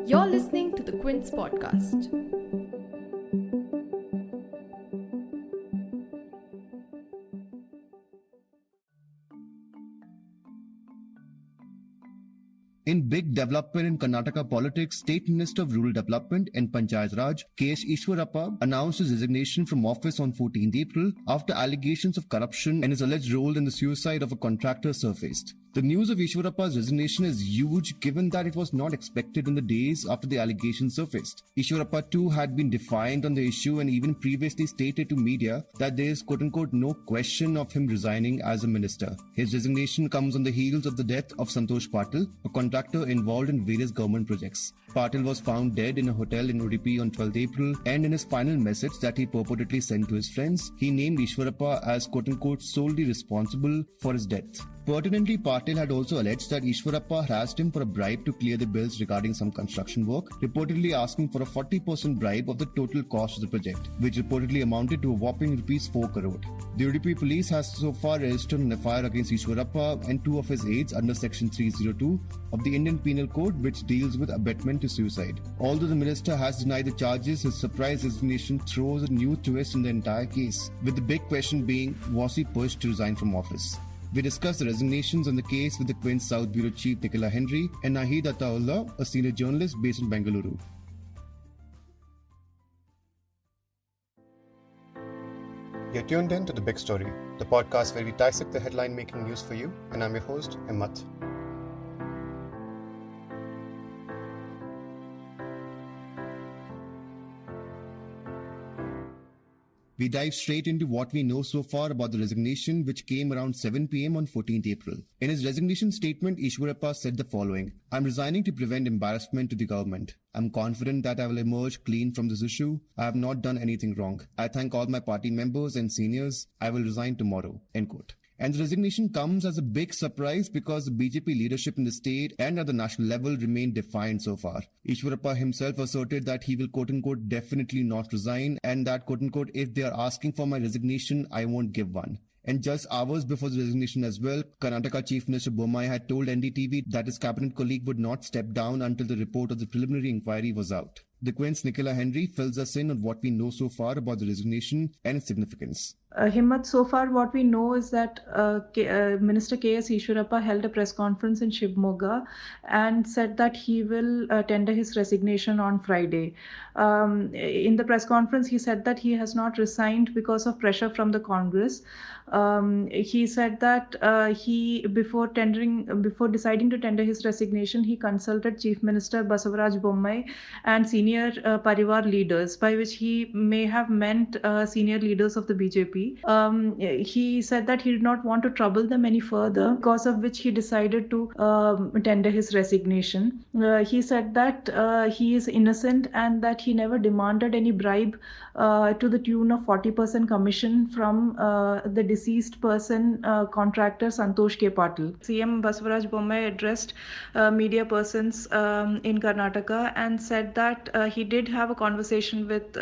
You're listening to the Quint podcast. In big development in Karnataka politics, State Minister of Rural Development and Panchayat Raj, Eshwarappa, announced his resignation from office on 14th April after allegations of corruption and his alleged role in the suicide of a contractor surfaced. The news of Eshwarappa's resignation is huge given that it was not expected in the days after the allegations surfaced. Eshwarappa too had been defiant on the issue and even previously stated to media that there is quote-unquote no question of him resigning as a minister. His resignation comes on the heels of the death of Santosh Patil, a contractor involved in various government projects. Patil was found dead in a hotel in Udupi on 12th April, and in his final message that he purportedly sent to his friends, he named Eshwarappa as quote-unquote solely responsible for his death. Pertinently, Patil had also alleged that Eshwarappa harassed him for a bribe to clear the bills regarding some construction work, reportedly asking for a 40% bribe of the total cost of the project, which reportedly amounted to a whopping Rs 4 crore. The Udupi police has so far registered an FIR against Eshwarappa and two of his aides under Section 302 of the Indian Penal Code, which deals with abetment to suicide. Although the minister has denied the charges, his surprise resignation throws a new twist in the entire case, with the big question being, was he pushed to resign from office? We discussed the resignations on the case with the Quint South Bureau Chief Nikhila Henry and Nahid Ataullah, a senior journalist based in Bengaluru. You're tuned in to The Big Story, the podcast where we dissect the headline-making news for you, and I'm your host, Himmat. We dive straight into what we know so far about the resignation, which came around 7 p.m. on 14th April. In his resignation statement, Eshwarappa said the following: "I'm resigning to prevent embarrassment to the government. I'm confident that I will emerge clean from this issue. I have not done anything wrong. I thank all my party members and seniors. I will resign tomorrow." End quote. And the resignation comes as a big surprise because the BJP leadership in the state and at the national level remain defiant so far. Eshwarappa himself asserted that he will quote-unquote definitely not resign, and that quote-unquote if they are asking for my resignation, I won't give one. And just hours before the resignation as well, Karnataka Chief Minister Bommai had told NDTV that his cabinet colleague would not step down until the report of the preliminary inquiry was out. The Quint's Nikhila Henry fills us in on what we know so far about the resignation and its significance. Himmat, so far what we know is that Minister K.S. Eshwarappa held a press conference in Shivamogga and said that he will tender his resignation on Friday. In the press conference, he said that he has not resigned because of pressure from the Congress. He said that before deciding to tender his resignation, he consulted Chief Minister Basavaraj Bommai and senior Parivar leaders, by which he may have meant senior leaders of the BJP. He said that he did not want to trouble them any further, because of which he decided to tender his resignation. He said that he is innocent and that he never demanded any bribe to the tune of 40% commission from the deceased person, contractor Santosh Patil. CM Basavaraj Bommai addressed media persons in Karnataka and said that he did have a conversation with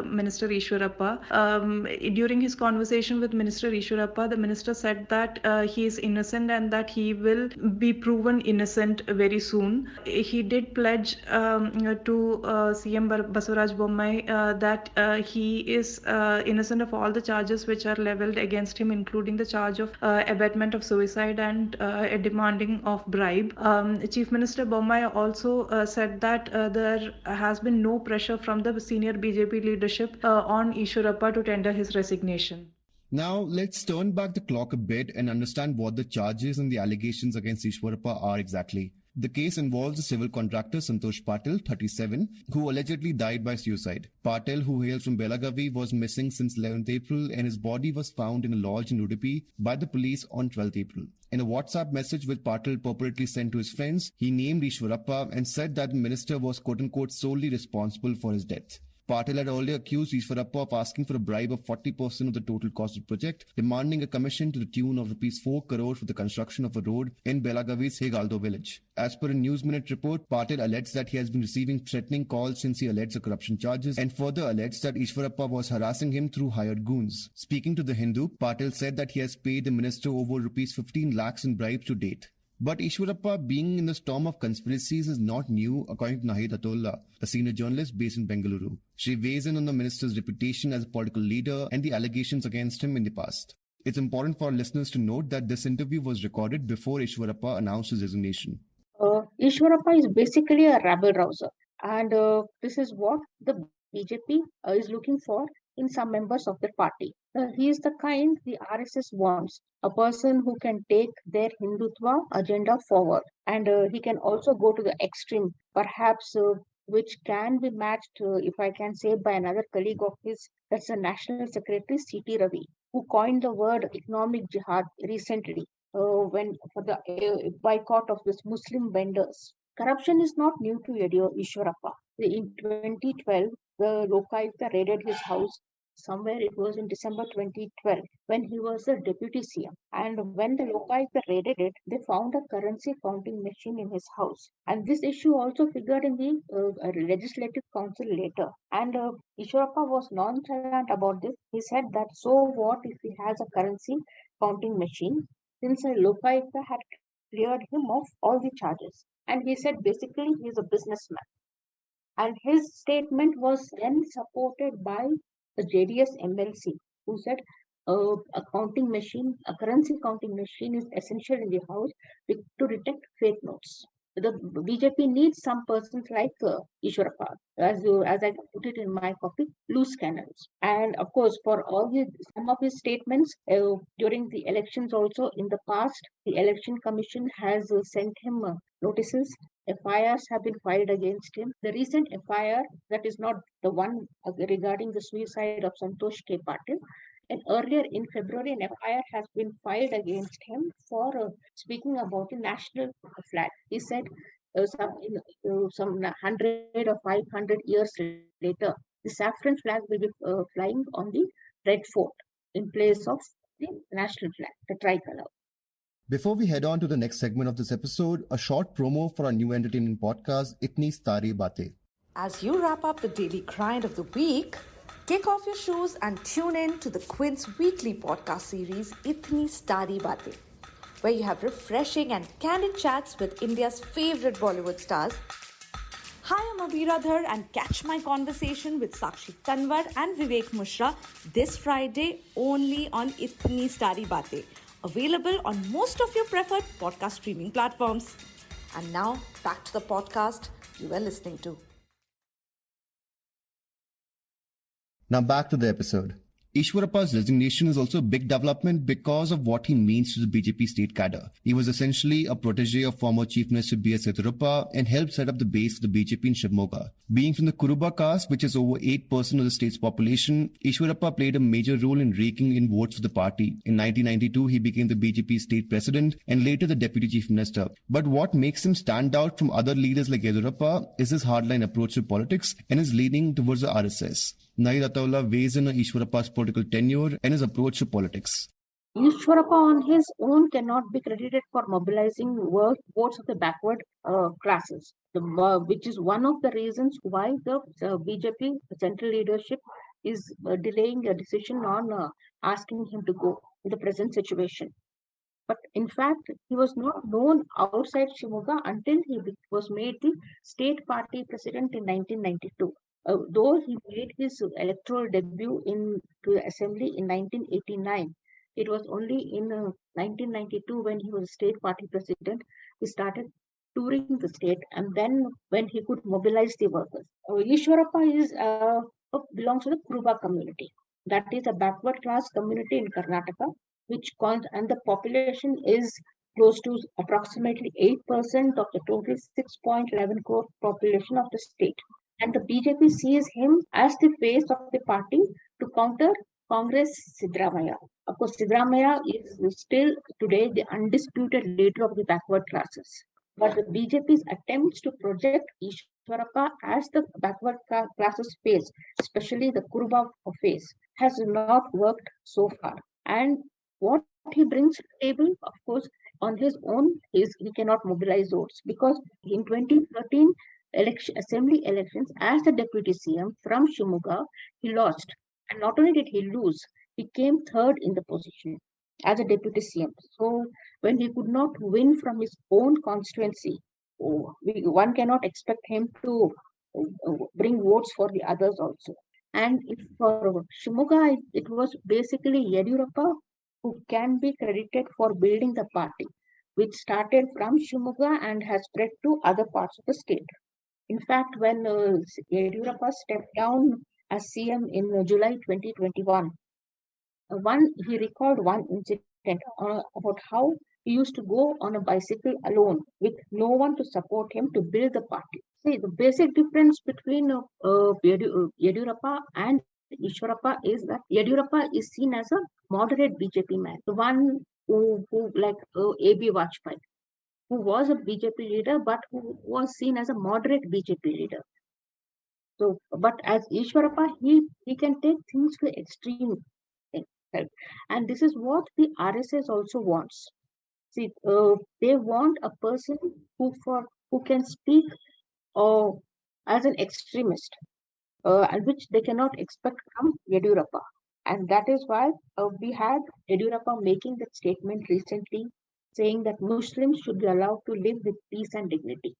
Minister Eshwarappa. During his conversation with Minister Eshwarappa, the minister said that he is innocent and that he will be proven innocent very soon. He did pledge to CM Basavaraj Bommai that he is innocent of all the charges which are leveled against him, including the charge of abetment of suicide and a demanding of bribe. Chief Minister Bommai also said that there has been no pressure from the senior BJP leadership on Eshwarappa to tender his resignation. Now, let's turn back the clock a bit and understand what the charges and the allegations against Eshwarappa are exactly. The case involves a civil contractor, Santosh Patil, 37, who allegedly died by suicide. Patil, who hails from Belagavi, was missing since 11th April and his body was found in a lodge in Udupi by the police on 12th April. In a WhatsApp message which Patil purportedly sent to his friends, he named Eshwarappa and said that the minister was quote-unquote solely responsible for his death. Patil had earlier accused Eshwarappa of asking for a bribe of 40% of the total cost of the project, demanding a commission to the tune of Rs 4 crore for the construction of a road in Belagavi's Hegaldo village. As per a News Minute report, Patil alleged that he has been receiving threatening calls since he alleged the corruption charges and further alleged that Eshwarappa was harassing him through hired goons. Speaking to The Hindu, Patil said that he has paid the minister over Rs 15 lakhs in bribes to date. But Eshwarappa being in the storm of conspiracies is not new, according to Nahid Atullah, a senior journalist based in Bengaluru. She weighs in on the minister's reputation as a political leader and the allegations against him in the past. It's important for our listeners to note that this interview was recorded before Eshwarappa announced his resignation. Eshwarappa is basically a rabble-rouser, and this is what the BJP is looking for in some members of their party. He is the kind the RSS wants, a person who can take their Hindutva agenda forward, and he can also go to the extreme, perhaps which can be matched, if I can say, by another colleague of his, that's the National Secretary C.T. Ravi, who coined the word economic jihad recently when for the boycott of this Muslim vendors. Corruption is not new to Eshwarappa. In 2012, the Lokayukta raided his house. Somewhere it was in December 2012 when he was the deputy CM. And when the Lokayukta raided it, they found a currency counting machine in his house. And this issue also figured in the legislative council later. And Eshwarappa was nonchalant about this. He said that so what if he has a currency counting machine, since Lokayukta had cleared him of all the charges. And he said basically he is a businessman. And his statement was then supported by the JDS MLC, who said a counting machine, a currency counting machine is essential in the house to detect fake notes. The BJP needs some persons like Eshwarappa, as I put it in my copy, loose cannons. And of course, for some of his statements during the elections also in the past, the Election Commission has sent him notices. FIRs have been filed against him. The recent FIR, that is not the one regarding the suicide of Santosh Patil, and earlier in February, an FIR has been filed against him for speaking about the national flag. He said some 100 or 500 years later, the saffron flag will be flying on the Red Fort in place of the national flag, the tricolor. Before we head on to the next segment of this episode, a short promo for our new entertainment podcast, Itni Sari Baatein. As you wrap up the daily grind of the week, take off your shoes and tune in to the Quint's weekly podcast series, Itni Sari Baatein, where you have refreshing and candid chats with India's favorite Bollywood stars. Hi, I'm Abira Dhar, and catch my conversation with Sakshi Tanwar and Vivek Mushra this Friday only on Itni Sari Baatein, available on most of your preferred podcast streaming platforms. And now, back to the podcast you were listening to. Now back to the episode. Eshwarappa's resignation is also a big development because of what he means to the BJP state cadre. He was essentially a protege of former Chief Minister B.S. Yediyurappa and helped set up the base for the BJP in Shivamogga. Being from the Kuruba caste, which is over 8% of the state's population, Eshwarappa played a major role in raking in votes for the party. In 1992, he became the BJP state president and later the deputy chief minister. But what makes him stand out from other leaders like Yediyurappa is his hardline approach to politics and his leaning towards the RSS. Nahid Atullah weighs in on Eshwarappa's political tenure and his approach to politics. Eshwarappa on his own cannot be credited for mobilizing votes of the backward classes, which is one of the reasons why the BJP central leadership is delaying a decision on asking him to go in the present situation. But in fact, he was not known outside Shivamogga until he was made the state party president in 1992. Though he made his electoral debut to the assembly in 1989, it was only in 1992 when he was state party president, he started touring the state, and then when he could mobilize the workers. Eshwarappa belongs to the Kuruba community. That is a backward class community in Karnataka, and the population is close to approximately 8% of the total 6.11 crore population of the state. And the BJP sees him as the face of the party to counter Congress Siddaramaiah. Of course, Siddaramaiah is still today the undisputed leader of the backward classes. But the BJP's attempts to project Eshwarappa as the backward classes face, especially the Kuruba face, has not worked so far. And what he brings to the table, of course, on his own, he cannot mobilize votes, because in 2013, assembly elections as the deputy CM from Shivamogga, he lost. And not only did he lose, he came third in the position. as a deputy CM. So when he could not win from his own constituency, one cannot expect him to bring votes for the others also. And if for Shimoga, it was basically Yediyurappa who can be credited for building the party, which started from Shimoga and has spread to other parts of the state. In fact, when Yediyurappa stepped down as CM in July 2021, he recalled one incident about how he used to go on a bicycle alone with no one to support him to build the party. See, the basic difference between Yediyurappa and Eshwarappa is that Yediyurappa is seen as a moderate BJP man, the one who like A.B. Vajpayee, who was a BJP leader but who was seen as a moderate BJP leader. So, but as Eshwarappa, he can take things to extreme. Right? And this is what the RSS also wants. See, they want a person who can speak as an extremist, and which they cannot expect from Yediyurappa. And that is why we had Yediyurappa making that statement recently, saying that Muslims should be allowed to live with peace and dignity,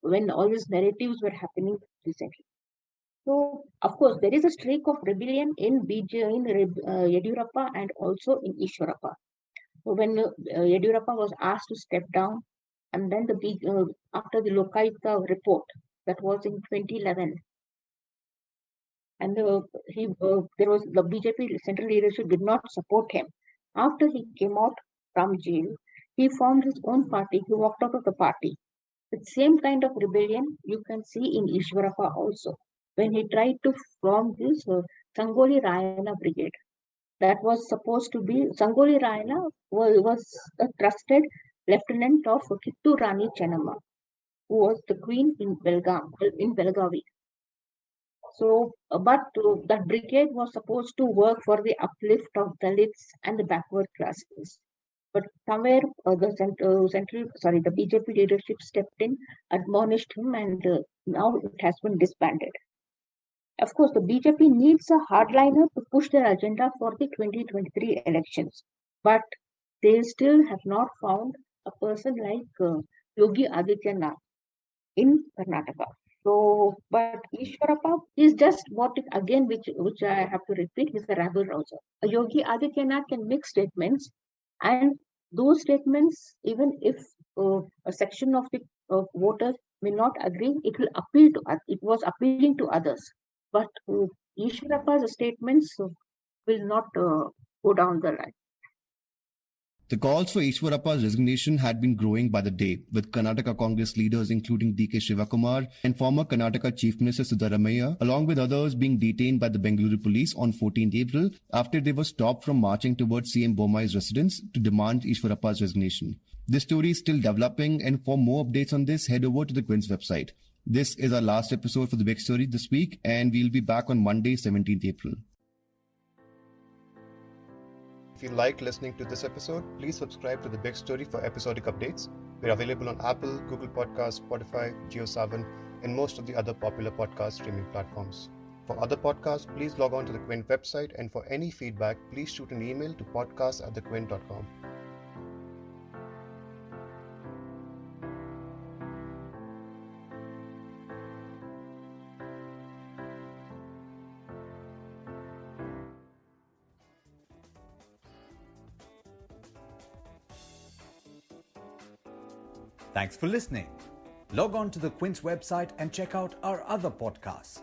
when all these narratives were happening recently. So, of course, there is a streak of rebellion in Yediyurappa and also in Eshwarappa. So when Yediyurappa was asked to step down, and then after the Lokayukta report, that was in 2011, and there was the BJP central leadership did not support him. After he came out from jail, he formed his own party. He walked out of the party. The same kind of rebellion you can see in Eshwarappa also, when he tried to form this Sangoli Rayana brigade. That was supposed to be Sangoli Rayana was a trusted lieutenant of Kittu Rani Chennamma, who was the queen in Belgavi. So, that brigade was supposed to work for the uplift of Dalits and the backward classes. But somewhere the BJP leadership stepped in, admonished him, and now it has been disbanded. Of course, the BJP needs a hardliner to push their agenda for the 2023 elections, but they still have not found a person like Yogi Adityanath in Karnataka. So, but Eshwarappa is just which I have to repeat, is a rabble rouser. Yogi Adityanath can make statements, and those statements, even if a section of the voters may not agree, it will appeal to us. It was appealing to others. But Eshwarappa's statements will not go down the line. The calls for Eshwarappa's resignation had been growing by the day, with Karnataka Congress leaders including D.K. Shivakumar and former Karnataka Chief Minister Siddaramaiah, along with others, being detained by the Bengaluru police on 14th April after they were stopped from marching towards CM Bommai's residence to demand Eshwarappa's resignation. This story is still developing, and for more updates on this, head over to the Quint's website. This is our last episode for the big story this week, and we'll be back on Monday, 17th April. If you liked listening to this episode, please subscribe to The Big Story for episodic updates. We're available on Apple, Google Podcasts, Spotify, JioSaavn, and most of the other popular podcast streaming platforms. For other podcasts, please log on to the Quint website, and for any feedback, please shoot an email to podcast@thequint.com. Thanks for listening. Log on to the Quint's website and check out our other podcasts.